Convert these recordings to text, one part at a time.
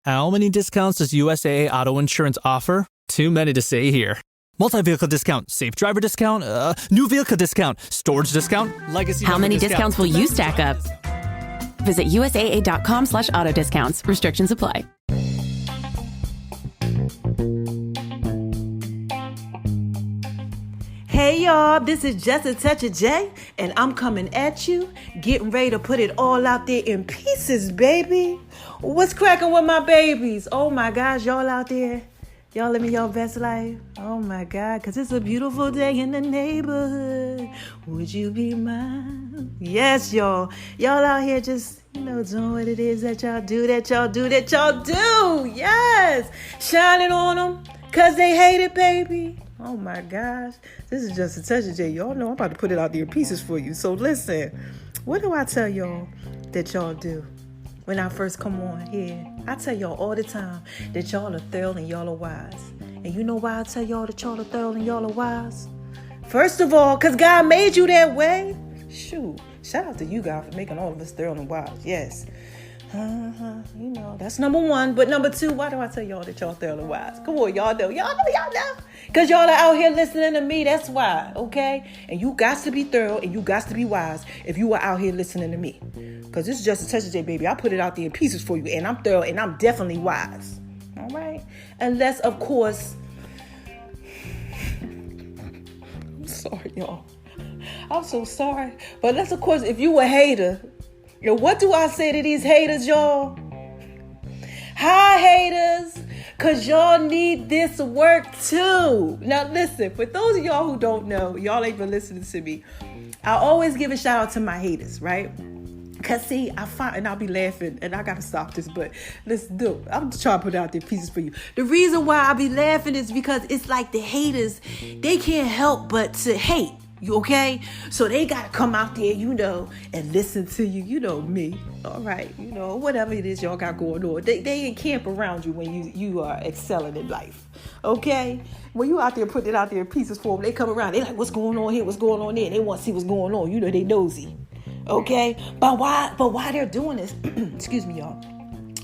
How many discounts does USAA Auto Insurance offer? Too many to say here. Multi-vehicle discount, safe driver discount, new vehicle discount, storage discount, legacy. How many discounts will you stack up? Visit USAA.com/auto discounts. Restrictions apply. Hey y'all, this is Just a Touch of J, and I'm coming at you, getting ready to put it all out there in pieces, baby. What's cracking with my babies? Oh my gosh, y'all out there, y'all living your best life. Oh my God, because it's a beautiful day in the neighborhood. Would you be mine? Yes, y'all out here just, doing what it is that y'all do, Yes, shining on them, because they hate it, baby. Oh my gosh, this is Just a Touch of J. Y'all know I'm about to put it out there in pieces for you. So listen, what do I tell y'all that y'all do when I first come on here? I tell y'all all the time that y'all are thorough and y'all are wise. And you know why I tell y'all that y'all are thorough and y'all are wise? First of all, because God made you that way. Shoot, shout out to you, God, for making all of us thorough and wise. Yes. That's number one. But number two, why do I tell y'all that y'all thorough and wise? Come on, y'all know. Because y'all are out here listening to me. That's why, okay? And you got to be thorough and you got to be wise if you are out here listening to me. Because this is Just a Touch of J, baby. I put it out there in pieces for you. And I'm thorough and I'm definitely wise. All right? Unless, of course... I'm sorry, y'all. I'm so sorry. But unless, of course, if you a hater... what do I say to these haters, y'all? Hi, haters, because y'all need this work too. Now, listen, for those of y'all who don't know, y'all ain't been listening to me. I always give a shout out to my haters, right? Because, see, and I'll be laughing, and I got to stop this, but let's do it. I'm just trying to put out there pieces for you. The reason why I be laughing is because it's like the haters, they can't help but to hate. You okay? So they got to come out there, and listen to you, me. All right. Whatever it is y'all got going on. They camp around you when you are excelling in life. Okay? When you out there putting it out there in pieces for them, they come around. They like, what's going on here? What's going on there? They want to see what's going on. They nosy. Okay? But why they're doing this? Excuse me, y'all.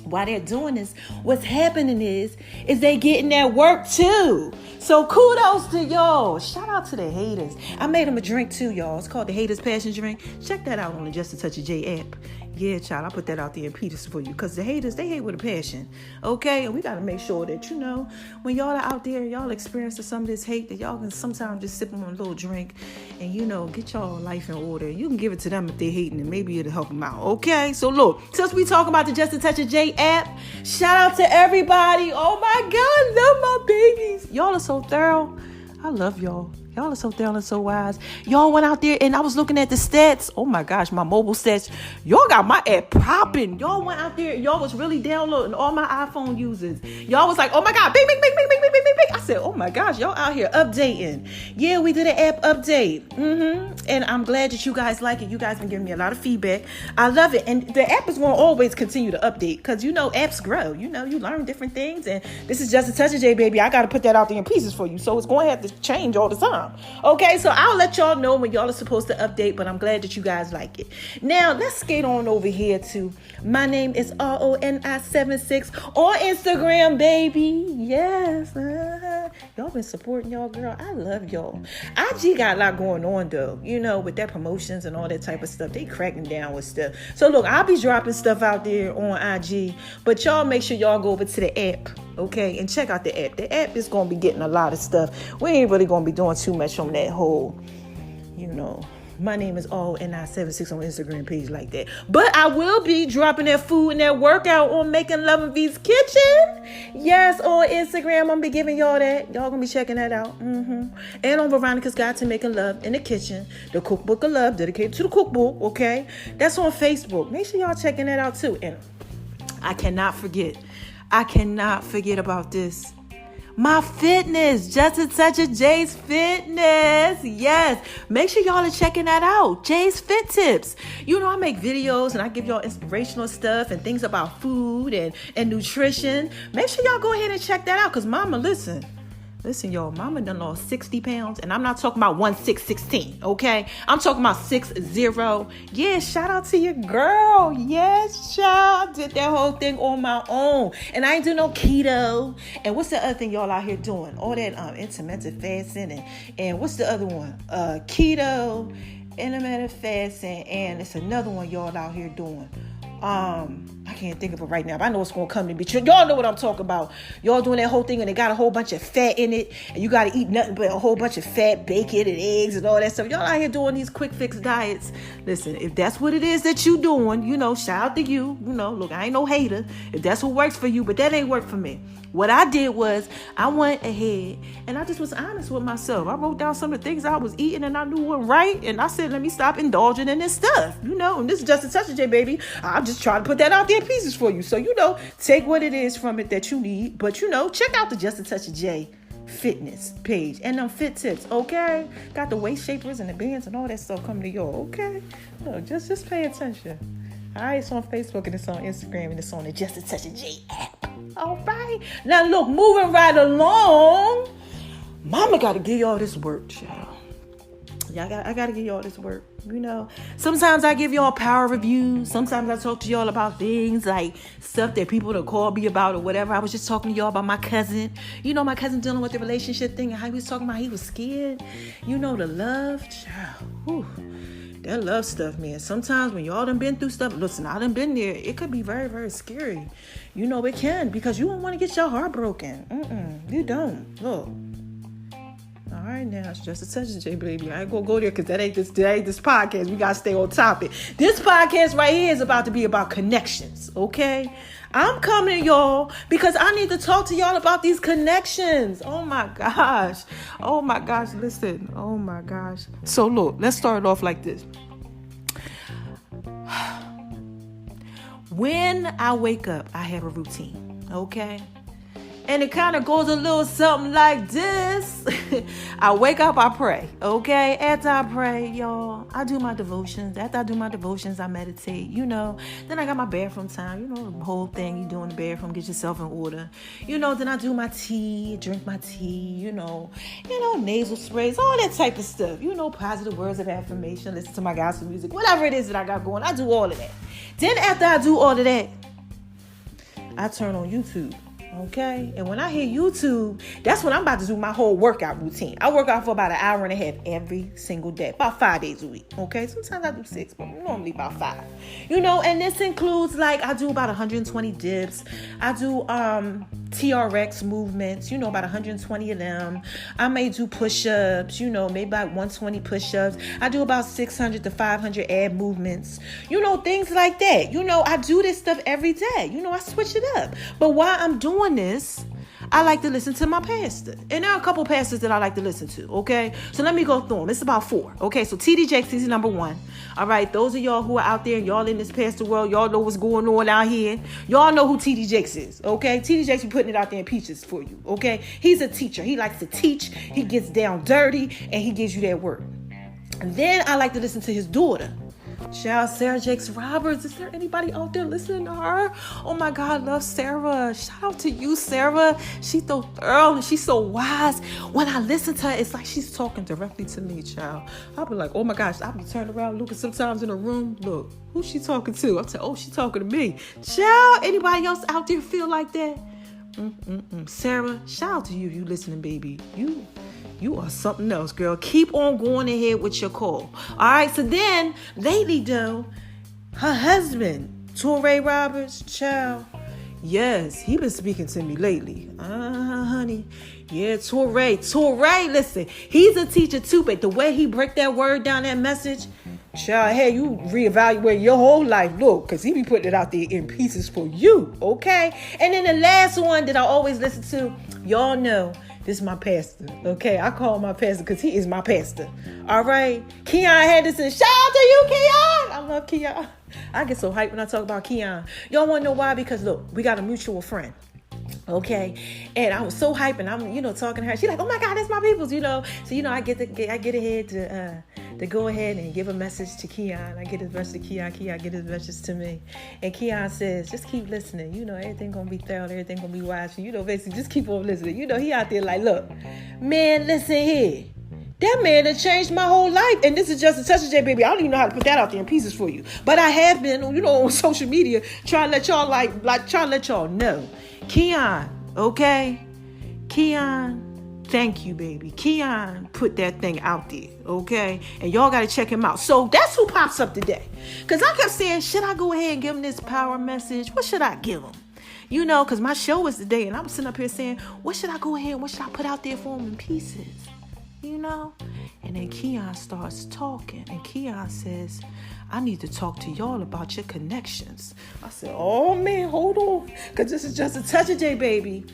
Why they're doing this, what's happening is they getting that work too. So kudos to y'all. Shout out to the haters. I made them a drink too, y'all. It's called the Haters Passion Drink. Check that out on the Just a Touch of J app. Yeah, child, I put that out there in pieces for you because the haters, they hate with a passion. Okay? And we got to make sure that, when y'all are out there, y'all experiencing some of this hate, that y'all can sometimes just sip on a little drink and, get y'all life in order. You can give it to them if they're hating and maybe it'll help them out. Okay? So look, since we talking about the Just a Touch of J app, shout out to everybody. Oh my God, love my babies. Y'all are so thorough. I love y'all. Y'all are so thorough and so wise. Y'all went out there and I was looking at the stats. Oh my gosh, my mobile stats. Y'all got my app popping. Y'all went out there and y'all was really downloading all my iPhone users. Y'all was like, oh my God, bing, bing, bing, bing, bing, bing, bing, bing. I said, oh my gosh, y'all out here updating. Yeah, we did an app update. And I'm glad that you guys like it. You guys been giving me a lot of feedback. I love it. And the app is going to always continue to update because, apps grow. You learn different things. And this is Just a Touch of J, baby. I got to put that out there in pieces for you. So it's going to have to change all the time. Okay, so I'll let y'all know when y'all are supposed to update, but I'm glad that you guys like it. Now, let's skate on over here to my name is RONI76 on Instagram, baby. Yes. Y'all been supporting y'all, girl. I love y'all. IG got a lot going on, though, with their promotions and all that type of stuff. They cracking down with stuff. So, look, I'll be dropping stuff out there on IG, but y'all make sure y'all go over to the app. Okay, and check out the app. The app is going to be getting a lot of stuff. We ain't really going to be doing too much on that whole, my name is RONI76 on Instagram page like that. But I will be dropping that food and that workout on Making Love in V's Kitchen. Yes, on Instagram. I'm going to be giving y'all that. Y'all going to be checking that out. And on Veronica's Guide to Making Love in the Kitchen. The Cookbook of Love dedicated to the cookbook. Okay, that's on Facebook. Make sure y'all checking that out too. And I cannot forget about this. My fitness, Just a Touch of Jay's Fitness. Yes. Make sure y'all are checking that out. Jay's Fit Tips. I make videos and I give y'all inspirational stuff and things about food and nutrition. Make sure y'all go ahead and check that out. Because mama, listen, Listen, y'all, mama done lost 60 pounds, and I'm not talking about 1,616, okay? I'm talking about 60. Yeah, shout out to your girl. Yes, child. I did that whole thing on my own. And I ain't do no keto. And what's the other thing y'all out here doing? All that intermittent fasting and what's the other one? Keto, intermittent fasting, and it's another one y'all out here doing. I can't think of it right now, but I know it's gonna come to me. Y'all know what I'm talking about. Y'all doing that whole thing and they got a whole bunch of fat in it, and you gotta eat nothing but a whole bunch of fat, bacon, and eggs and all that stuff. Y'all out here doing these quick fix diets. Listen, if that's what it is that you doing, shout out to you. Look, I ain't no hater. If that's what works for you, but that ain't work for me. What I did was I went ahead and I just was honest with myself. I wrote down some of the things I was eating and I knew weren't right. And I said, let me stop indulging in this stuff. And this is Just a Touch of J, baby. I'm just trying to put that out there in pieces for you. So, take what it is from it that you need. But, check out the Just a Touch of J fitness page and them fit tips, okay? Got the waist shapers and the bands and all that stuff coming to y'all, okay? Look, just pay attention. All right, it's on Facebook and it's on Instagram and it's on the Just a Touch of J app. All right. Now, look, moving right along. Mama got to give y'all this work, child. I got to give y'all this work. Sometimes I give y'all power reviews. Sometimes I talk to y'all about things like stuff that people don't call me about or whatever. I was just talking to y'all about my cousin. My cousin dealing with the relationship thing and how he was talking about he was scared. The love, child. Whew. That love stuff, man. Sometimes when y'all done been through stuff, listen, I done been there. It could be very, very scary. It can, because you don't want to get your heart broken. You don't. Look. All right, now it's Just a Touch of J, baby. I ain't gonna go there because that ain't this podcast. We gotta stay on topic. This podcast right here is about to be about connections, okay? I'm coming to y'all because I need to talk to y'all about these connections. Oh my gosh. Listen. Oh my gosh. So look, let's start off like this. When I wake up, I have a routine, okay? And it kind of goes a little something like this. I wake up, I pray, okay? After I pray, y'all, I do my devotions. After I do my devotions, I meditate, Then I got my bathroom time, the whole thing you do in the bathroom, get yourself in order. Then I do my tea, drink my tea, nasal sprays, all that type of stuff. Positive words of affirmation, listen to my gospel music, whatever it is that I got going, I do all of that. Then after I do all of that, I turn on YouTube. Okay, and when I hear YouTube, that's when I'm about to do my whole workout routine. I work out for about an hour and a half every single day, about 5 days a week. Okay, sometimes I do 6, but normally about 5. And this includes I do about 120 dips. I do TRX movements, about 120 of them. I may do push-ups, maybe about 120 push-ups. I do about 600 to 500 ab movements, things like that. I do this stuff every day. I switch it up. But while I'm doing this, I like to listen to my pastor. And there are a couple pastors that I like to listen to, okay? So let me go through them. It's about 4, okay? So TD Jakes, he's number 1. All right, those of y'all who are out there and y'all in this pastor world, y'all know what's going on out here. Y'all know who TD Jakes is, okay? TD Jakes be putting it out there in pieces for you, okay? He's a teacher. He likes to teach. He gets down dirty, and he gives you that word. And then I like to listen to his daughter. Child, Sarah Jakes Roberts. Is there anybody out there listening to her? Oh my God, I love Sarah. Shout out to you, Sarah. She's so thorough and she's so wise. When I listen to her, it's like she's talking directly to me, child. I'll be like, oh my gosh, I'll be turning around looking sometimes in the room. Look, who's she talking to? I'm saying, oh, she's talking to me. Child, anybody else out there feel like that? Sarah, shout out to you. You listening, baby. You are something else, girl. Keep on going ahead with your call. All right. So then, lately, though, her husband, Touré Roberts, child. Yes, he been speaking to me lately. Honey. Yeah, Touré, listen. He's a teacher too, but the way he break that word down, that message, child, hey, you reevaluate your whole life. Look, because he be putting it out there in pieces for you, okay? And then the last one that I always listen to, y'all know, this is my pastor, okay? I call him my pastor because he is my pastor, all right? Keon Henderson, shout out to you, Keon. I love Keon. I get so hyped when I talk about Keon. Y'all want to know why? Because, look, we got a mutual friend. Okay, and I was so hyped, and I'm, talking to her. She's like, "Oh my God, that's my people's," So, I get ahead to go ahead and give a message to Keon. I get his message to Keon. Keon get his message to me. And Keon says, just keep listening. You know, everything going to be thorough. Everything going to be wise. You know, basically, just keep on listening. You know, he out there like, look, man, listen here. That man that changed my whole life. And this is just a touch of J, baby. I don't even know how to put that out there in pieces for you. But I have been, you know, on social media trying to let y'all trying to let y'all know. Keon, okay? Keon, thank you, baby. Keon put that thing out there, okay? And y'all got to check him out. So that's who pops up today. Because I kept saying, should I go ahead and give him this power message? What should I give him? You know, because my show was today. And I'm sitting up here saying, what should I go ahead and what should I put out there for him in pieces? You know? And then Keon starts talking. And Keon says, I need to talk to y'all about your connections. I said, oh, man, hold on. Because this is just a touch of J, baby.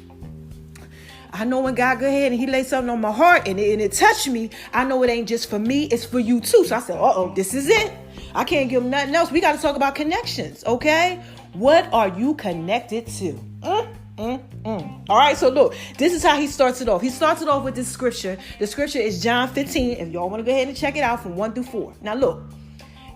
I know when God go ahead and he laid something on my heart and it touched me, I know it ain't just for me, it's for you too. So I said, this is it. I can't give him nothing else. We got to talk about connections, okay? What are you connected to? All right, so look, this is how he starts it off. He starts it off with this scripture. The scripture is John 15. If y'all want to go ahead and check it out from 1 through 4. Now look,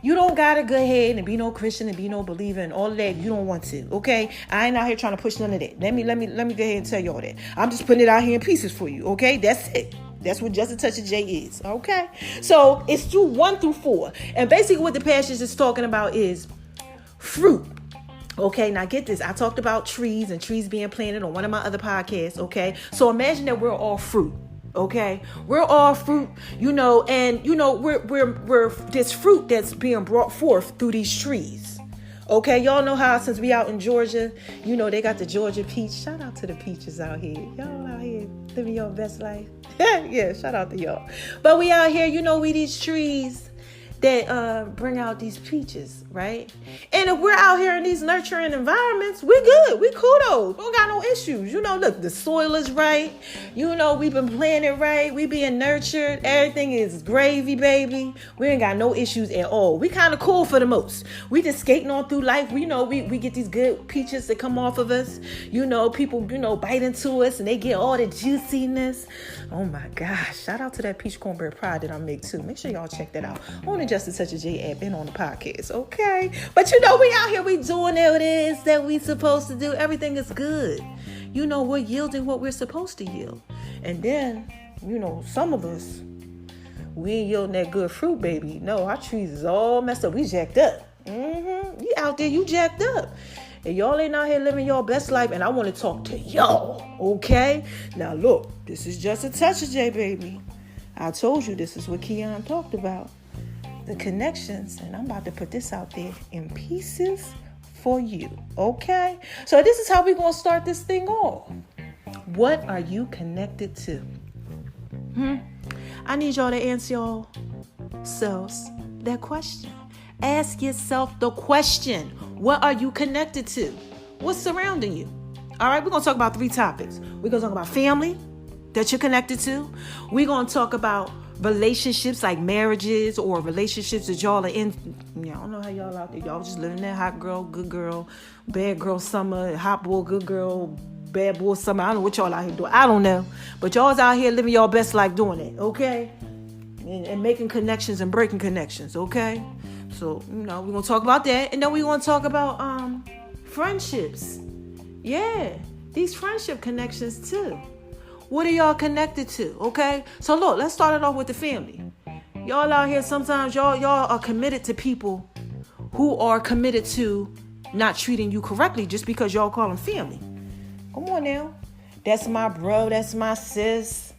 you don't got to go ahead and be no Christian and be no believer and all of that. You don't want to, okay? I ain't out here trying to push none of that. Let me go ahead and tell y'all that. I'm just putting it out here in pieces for you, okay? That's it. That's what Just a Touch of J is, okay? So it's through 1 through 4. And basically what the passage is talking about is fruit. Okay, now get this. I talked about trees and trees being planted on one of my other podcasts, okay? So imagine that we're all fruit, okay? We're all fruit, you know, and, you know, we're this fruit that's being brought forth through these trees, okay? Y'all know how since we out in Georgia, you know, they got the Georgia peach. Shout out to the peaches out here. Y'all out here living your best life. Yeah, shout out to y'all. But we out here, you know, we these trees that bring out these peaches, right? And if we're out here in these nurturing environments, we good. We kudos. We don't got no issues. You know, look, the soil is right. You know, we've been planted right. We being nurtured. Everything is gravy, baby. We ain't got no issues at all. We kind of cool for the most. We just skating on through life. We know we get these good peaches that come off of us. You know, people, you know, bite into us and they get all the juiciness. Oh my gosh. Shout out to that peach cornbread pie that I make too. Make sure y'all check that out. On the Just a Touch of J app and on the podcast, okay? But you know, we out here, we doing what it is that we supposed to do. Everything is good. You know, we're yielding what we're supposed to yield. And then, you know, some of us, we ain't yielding that good fruit, baby. No, our trees is all messed up. We jacked up. You out there, you jacked up. And y'all ain't out here living your best life, and I want to talk to y'all, okay? Now, look, this is Just a Touch of J, baby. I told you this is what Keon talked about. The connections, and I'm about to put this out there in pieces for you, okay? So this is how we're going to start this thing off. What are you connected to? I need y'all to answer yourselves that question. Ask yourself the question. What are you connected to? What's surrounding you? All right, we're going to talk about 3 topics. We're going to talk about family that you're connected to. We're going to talk about relationships like marriages or relationships that y'all are in. I don't know how y'all out there. Y'all just living that hot girl, good girl, bad girl summer, hot boy, good girl, bad boy summer. I don't know what y'all out here doing. I don't know. But y'all's out here living your best life doing it, okay? And making connections and breaking connections, okay? So, you know, we're going to talk about that. And then we're going to talk about friendships. Yeah, these friendship connections too. What are y'all connected to? Okay. So look, let's start it off with the family. Y'all out here, sometimes y'all are committed to people who are committed to not treating you correctly just because y'all call them family. Come on now. That's my bro. That's my sis.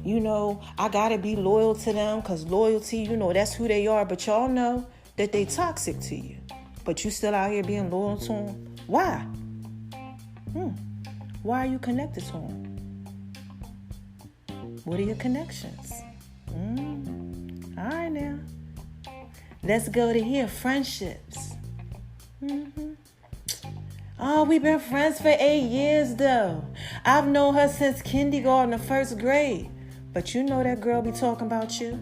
You know, I got to be loyal to them because loyalty, you know, that's who they are. But y'all know that they toxic to you. But you still out here being loyal to them. Why? Why are you connected to them? What are your connections? All right now. Let's go to here. Friendships. Oh, we've been friends for 8 years though. I've known her since kindergarten or 1st grade. But you know that girl be talking about you.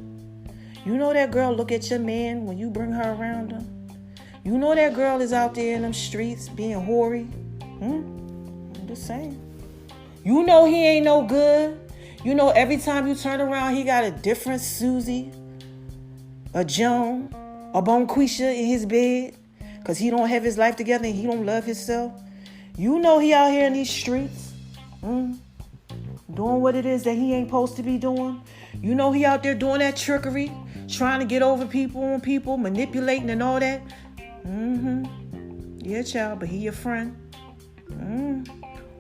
You know that girl look at your man when you bring her around him. You know that girl is out there in them streets being hoary. I'm just saying. You know he ain't no good. You know, every time you turn around, he got a different Susie, a Joan, a Bonquisha in his bed because he don't have his life together and he don't love himself. You know he out here in these streets doing what it is that he ain't supposed to be doing. You know he out there doing that trickery, trying to get over people on people, manipulating and all that. Yeah, child, but he your friend.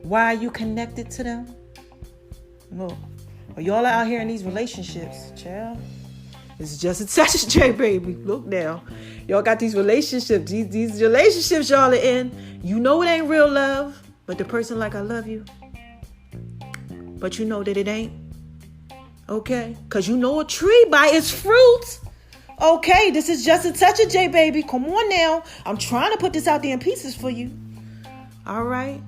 Why are you connected to them? Look, y'all out here in these relationships, child. It's just a touch, J, baby. Look now. Y'all got these relationships. These relationships y'all are in. You know it ain't real love. But the person like, I love you. But you know that it ain't. Okay? Because you know a tree by its fruit. Okay, this is just a touch of J, baby. Come on now. I'm trying to put this out there in pieces for you. All right?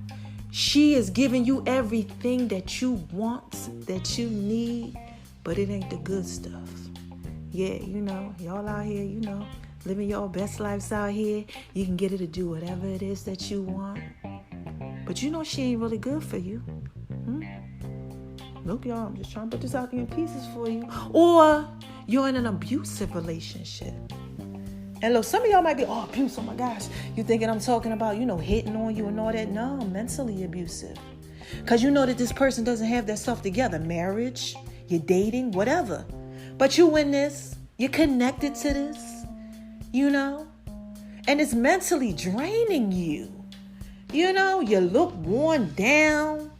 She is giving you everything that you want, that you need. But it ain't the good stuff. Yeah, you know, y'all out here, you know, living your best lives out here. You can get her to do whatever it is that you want. But you know she ain't really good for you. Look, y'all, I'm just trying to put this out there in pieces for you. Or you're in an abusive relationship. And look, some of y'all might be, oh, abuse, oh my gosh. You thinking I'm talking about, you know, hitting on you and all that? No, mentally abusive. Because you know that this person doesn't have their stuff together. Marriage, you're dating, whatever. But you in this, you're connected to this, you know, and it's mentally draining you. You know, you look worn down.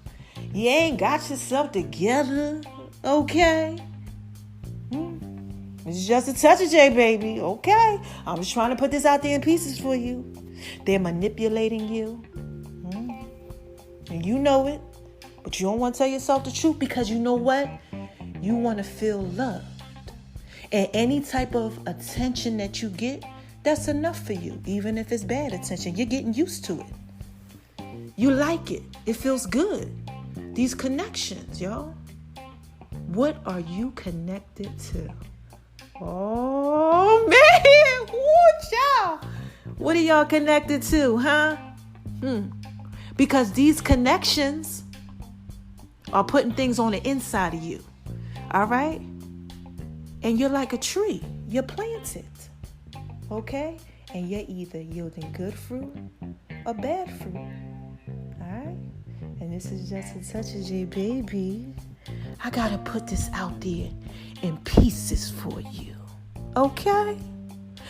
You ain't got yourself together, okay? It's just a touch of J, baby, okay? I'm just trying to put this out there in pieces for you. They're manipulating you, and you know it, but you don't want to tell yourself the truth because you know what? You want to feel loved. And any type of attention that you get, that's enough for you. Even if it's bad attention, you're getting used to it. You like it. It feels good. These connections, y'all. What are you connected to? Oh, man. Woo, child. What are y'all connected to, huh? Because these connections are putting things on the inside of you. All right? And you're like a tree. You're planted. Okay? And you're either yielding good fruit or bad fruit. Alright? And this is just a touch of J, baby. I gotta put this out there in pieces for you. Okay?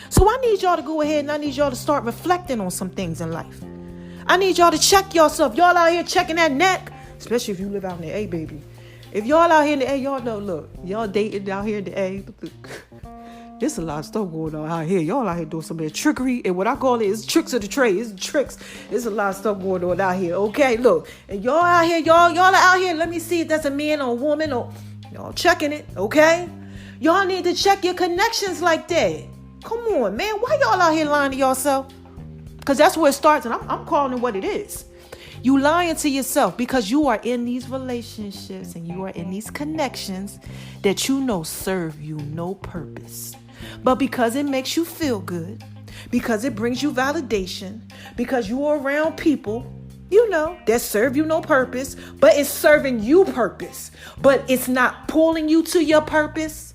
So I need y'all to go ahead and I need y'all to start reflecting on some things in life. I need y'all to check yourself. Y'all out here checking that neck. Especially if you live out in the A, baby. If y'all out here in the A, y'all know, look, y'all dating out here in the A. There's a lot of stuff going on out here. Y'all out here doing some trickery. And what I call it is tricks of the trade. It's tricks. There's a lot of stuff going on out here. Okay, look. And y'all out here, y'all are out here. Let me see if that's a man or a woman or y'all checking it. Okay? Y'all need to check your connections like that. Come on, man. Why y'all out here lying to yourself? Because that's where it starts. And I'm calling it what it is. You lying to yourself because you are in these relationships and you are in these connections that you know serve you no purpose. But because it makes you feel good, because it brings you validation, because you are around people, you know, that serve you no purpose, but it's serving you purpose, but it's not pulling you to your purpose.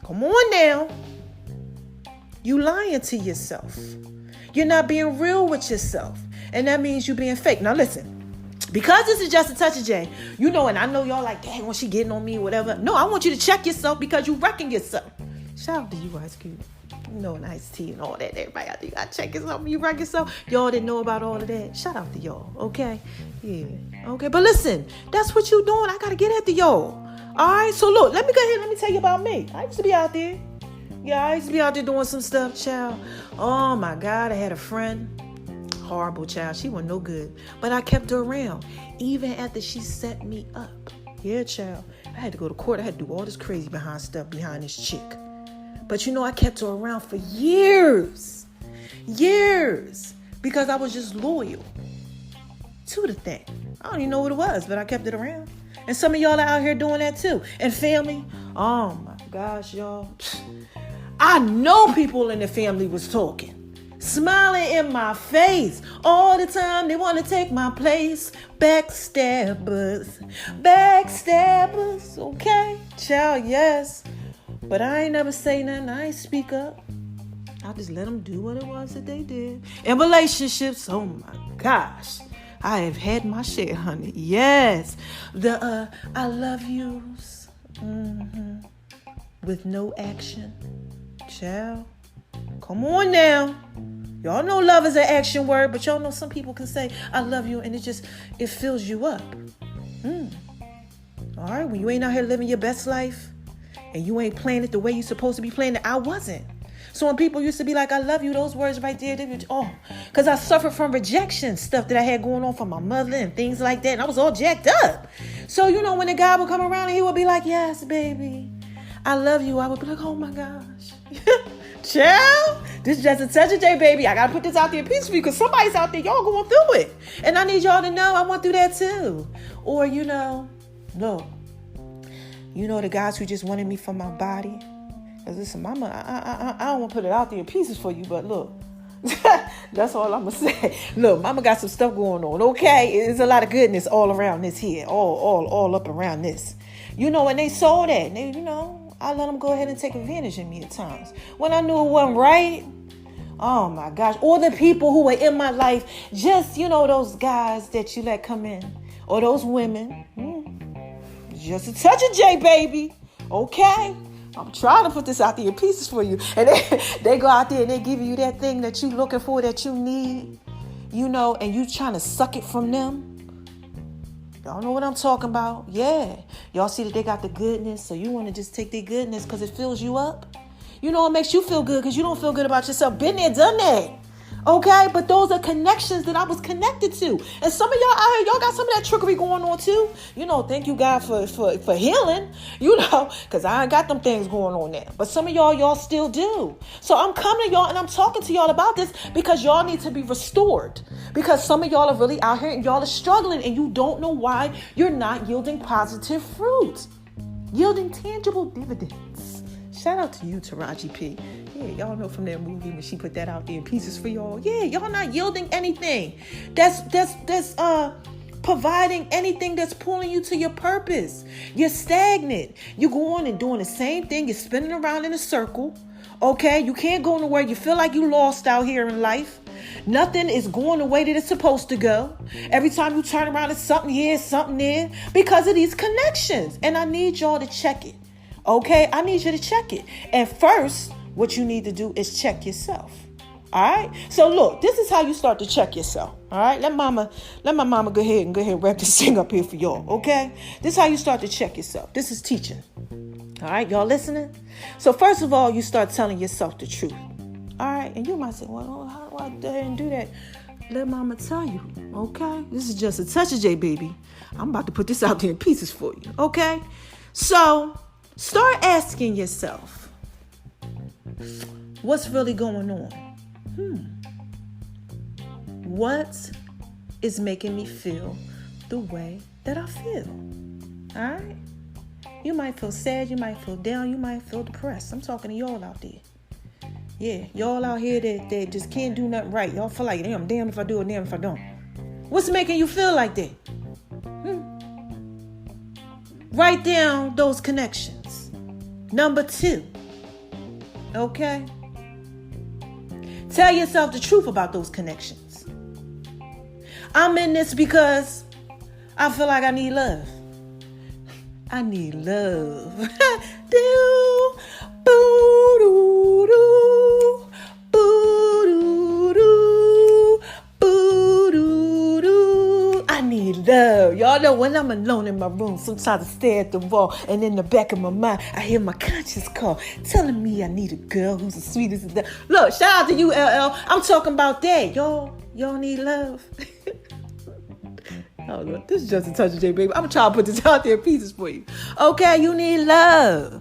Come on now. You lying to yourself. You're not being real with yourself. And that means you being fake. Now listen, because this is just a touch of J, you know, and I know y'all like, dang, when she getting on me or whatever. No, I want you to check yourself because you wrecking yourself. Shout out to you, Ice Cube. You know, nice tea and all that. Everybody out there, you gotta check yourself. You wreck yourself. Y'all didn't know about all of that. Shout out to y'all, okay? Yeah, okay. But listen, that's what you doing. I gotta get at the y'all. All right, so look, let me go ahead. Let me tell you about me. I used to be out there. Yeah, I used to be out there doing some stuff, child. Oh my God, I had a friend. Horrible child. She wasn't no good. But I kept her around. Even after she set me up. Yeah, child. I had to go to court. I had to do all this crazy stuff behind this chick. But you know, I kept her around for years. Years. Because I was just loyal to the thing. I don't even know what it was, but I kept it around. And some of y'all are out here doing that too. And family. Oh my gosh, y'all. I know people in the family was talking. smiling in my face all the time. They want to take my place. Backstabbers, okay? Child, yes. But I ain't never say nothing. I ain't speak up. I just let them do what it was that they did. In relationships, oh my gosh. I have had my share, honey. Yes. The I love yous. With no action. Child. Come on now. Y'all know love is an action word, but y'all know some people can say, I love you, and it fills you up. All right, when you ain't out here living your best life, and you ain't playing it the way you're supposed to be playing it, I wasn't. So when people used to be like, I love you, those words right there, because I suffered from rejection, stuff that I had going on from my mother and things like that, and I was all jacked up. So, when the guy would come around and he would be like, yes, baby, I love you, I would be like, oh my gosh. Child, this is just a touch of J, baby. I got to put this out there in peace for you because somebody's out there, y'all going through it. And I need y'all to know I went through that too. Or, the guys who just wanted me for my body. Listen, mama, I don't want to put it out there in pieces for you, but look, that's all I'm going to say. Look, mama got some stuff going on, okay? There's a lot of goodness all around this here, all up around this. And they saw that, and they, I let them go ahead and take advantage of me at times. When I knew it wasn't right, oh my gosh. Or the people who were in my life, just, those guys that you let come in, or those women, just a touch of J, baby, okay? I'm trying to put this out there in pieces for you. And they go out there and they give you that thing that you looking for, that you need, and you trying to suck it from them. Y'all know what I'm talking about. Yeah. Y'all see that they got the goodness, so you want to just take their goodness because it fills you up. It makes you feel good because you don't feel good about yourself. Been there, done that. Okay? But those are connections that I was connected to. And some of y'all out here, y'all got some of that trickery going on too. Thank you, God, for healing, because I ain't got them things going on there. But some of y'all still do. So I'm coming to y'all and I'm talking to y'all about this because y'all need to be restored. Because some of y'all are really out here and y'all are struggling and you don't know why you're not yielding positive fruit. Yielding tangible dividends. Shout out to you, Taraji P. Yeah, y'all know from that movie when she put that out there in pieces for y'all. Yeah, y'all not yielding anything. That's providing anything that's pulling you to your purpose. You're stagnant. You go on and doing the same thing. You're spinning around in a circle. Okay, you can't go nowhere. You feel like you lost out here in life. Nothing is going the way that it's supposed to go. Every time you turn around, it's something here, something there, because of these connections. And I need y'all to check it. Okay, I need you to check it. And first, what you need to do is check yourself. All right. So look, this is how you start to check yourself. All right. Let my mama go ahead and wrap this thing up here for y'all. Okay. This is how you start to check yourself. This is teaching. All right. Y'all listening? So first of all, you start telling yourself the truth. All right. And you might say, well, how do I go ahead and do that? Let mama tell you. Okay. This is just a touch of J, baby. I'm about to put this out there in pieces for you. Okay. So start asking yourself, what's really going on? What is making me feel the way that I feel? All right? You might feel sad. You might feel down. You might feel depressed. I'm talking to y'all out there. Yeah, y'all out here that just can't do nothing right. Y'all feel like, damn if I do it, damn if I don't. What's making you feel like that? Write down those connections. Number 2. Okay? Tell yourself the truth about those connections. I'm in this because I feel like I need love. I need love. Do, boo, doo, doo, boo, doo, doo, boo, doo, doo. I need love. Y'all know when I'm alone in my room, sometimes I stare at the wall, and in the back of my mind, I hear my conscience call, telling me I need a girl who's the sweetest of that. Look, shout out to you, LL. I'm talking about that. Y'all need love. Oh, look, this is just a touch of J, baby. I'm trying to put this out there in pieces for you. Okay, you need love.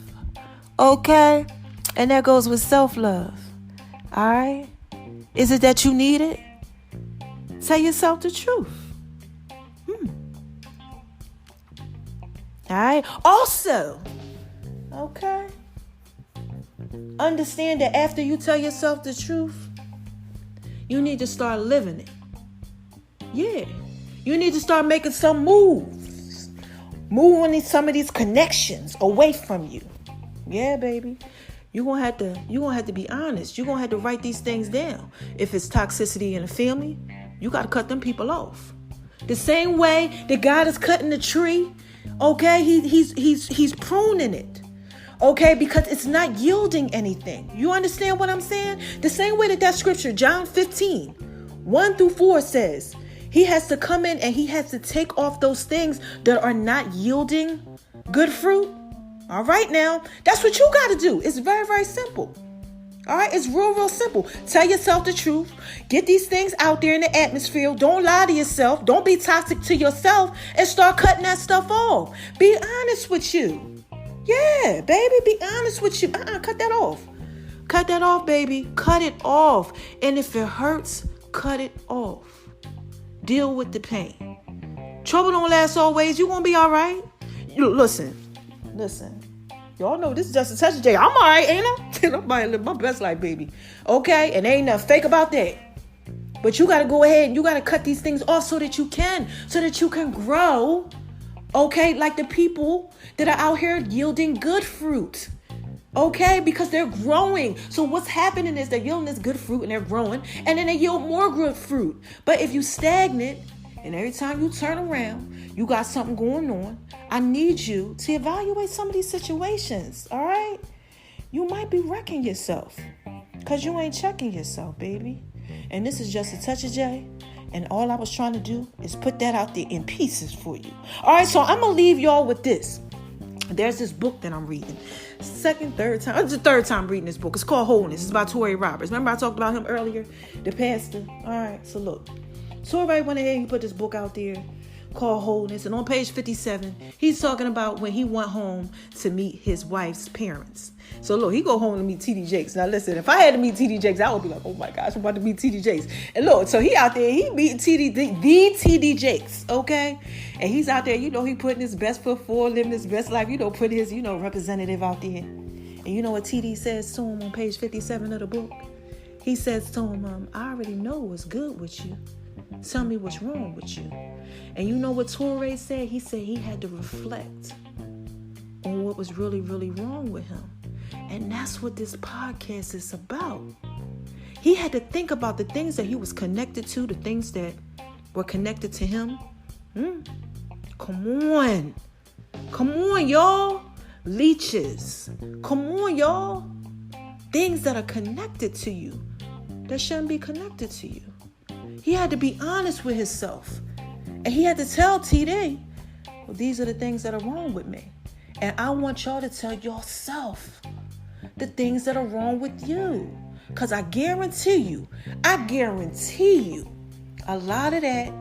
Okay? And that goes with self-love. All right? Is it that you need it? Tell yourself the truth. All right? Also, okay, understand that after you tell yourself the truth, You need to start living it. Yeah. You need to start making some moves. Moving some of these connections away from you. Yeah, baby. You're gonna have to be honest. You're gonna have to write these things down. If it's toxicity in a family, you gotta cut them people off. The same way that God is cutting the tree, okay, he's pruning it. Okay, because it's not yielding anything. You understand what I'm saying? The same way that scripture, John 15, 1-4 says, he has to come in and he has to take off those things that are not yielding good fruit. All right, now, that's what you got to do. It's very, very simple. All right, it's real simple. Tell yourself the truth. Get these things out there in the atmosphere. Don't lie to yourself. Don't be toxic to yourself and start cutting that stuff off. Be honest with you. Yeah, baby, be honest with you. Cut that off. Cut that off, baby. Cut it off. And if it hurts, cut it off. Deal with the pain. Trouble don't last always. You're going to be all right. Listen. Y'all know this is just a touch of J. I'm all right, ain't I? I'm living my best life, baby. Okay? And ain't nothing fake about that. But you got to go ahead and you got to cut these things off so that you can grow. Okay? Like the people that are out here yielding good fruit. Okay? Because they're growing. So what's happening is they're yielding this good fruit and they're growing. And then they yield more good fruit. But if you stagnate and every time you turn around, you got something going on, I need you to evaluate some of these situations, all right? You might be wrecking yourself because you ain't checking yourself, baby. And this is just a touch of J. And all I was trying to do is put that out there in pieces for you. All right, so I'm going to leave y'all with this. There's this book that I'm reading. It's the third time reading this book. It's called Wholeness. It's by Tory Roberts. Remember I talked about him earlier? The pastor. All right, so look. Tory went ahead and he put this book out there called Wholeness. And on page 57, he's talking about when he went home to meet his wife's parents. So look, he go home to meet T.D. Jakes. Now listen, if I had to meet T.D. Jakes, I would be like, oh my gosh, I'm about to meet T.D. Jakes. And look, so he out there, he meeting T.D. Jakes, okay? And he's out there, he putting his best foot forward, living his best life, put his, representative out there. And you know what T.D. says to him on page 57 of the book? He says to him, I already know what's good with you. Tell me what's wrong with you. And you know what Toure said? He said he had to reflect on what was really, really wrong with him. And that's what this podcast is about. He had to think about the things that he was connected to, the things that were connected to him. Come on, y'all. Leeches. Come on, y'all. Things that are connected to you that shouldn't be connected to you. He had to be honest with himself. And he had to tell TD, well, these are the things that are wrong with me. And I want y'all to tell yourself the things that are wrong with you. Because I guarantee you, a lot of that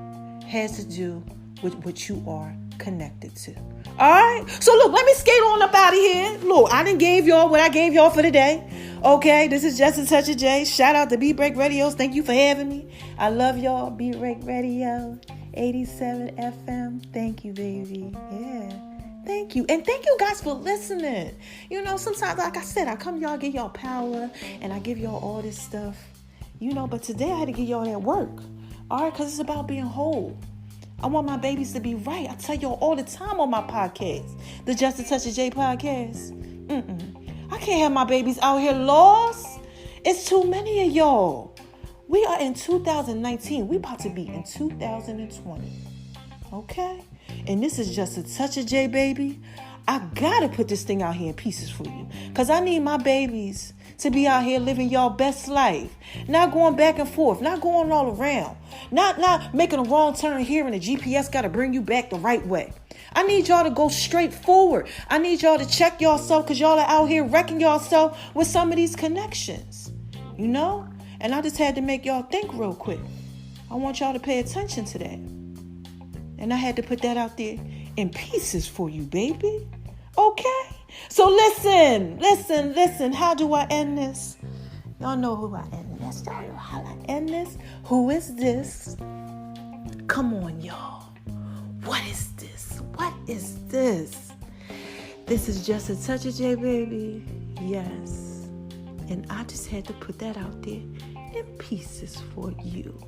has to do with what you are connected to. All right? So look, let me skate on up out of here. Look, I done gave y'all what I gave y'all for today. Okay, this is Just a Touch of J. Shout out to Beat Break Radios. Thank you for having me. I love y'all. Beat Break Radio, 87 FM. Thank you, baby. Yeah. Thank you. And thank you guys for listening. Sometimes, like I said, I come y'all, give y'all power, and I give y'all all this stuff. But today I had to give y'all that work. All right, because it's about being whole. I want my babies to be right. I tell y'all all the time on my podcast, the Just a Touch of J podcast. I can't have my babies out here lost. It's too many of y'all. We are in 2019. We about to be in 2020. Okay? And this is Just a Touch of J, baby. I gotta put this thing out here in pieces for you. Because I need my babies to be out here living y'all best life. Not going back and forth. Not going all around. Not making a wrong turn here and the GPS got to bring you back the right way. I need y'all to go straight forward. I need y'all to check yourself because y'all are out here wrecking yourself with some of these connections. And I just had to make y'all think real quick. I want y'all to pay attention to that. And I had to put that out there in pieces for you, baby. Okay? So listen. How do I end this? Y'all know who I end this. Y'all know how I end this. Who is this? Come on, y'all. What is this? This is Just a Touch of J, baby. Yes. And I just had to put that out there in pieces for you.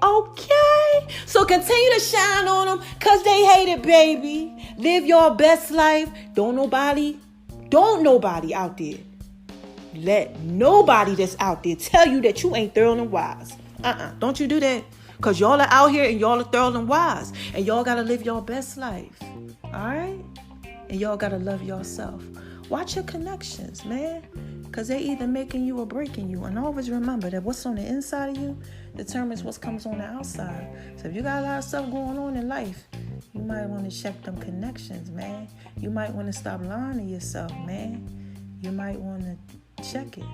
Okay? So continue to shine on them because they hate it, baby. Live your best life. Don't nobody out there let nobody that's out there tell you that you ain't thorough and wise. Don't you do that. Because y'all are out here and y'all are thorough and wise. And y'all got to live your best life. All right? And y'all got to love yourself. Watch your connections, man. Because they either making you or breaking you. And always remember that what's on the inside of you determines what comes on the outside. So if you got a lot of stuff going on in life, you might want to check them connections, man. You might want to stop lying to yourself, man. You might want to check it,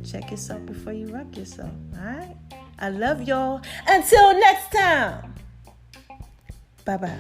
Check yourself before you wreck yourself, all right? I love y'all. Until next time. Bye-bye.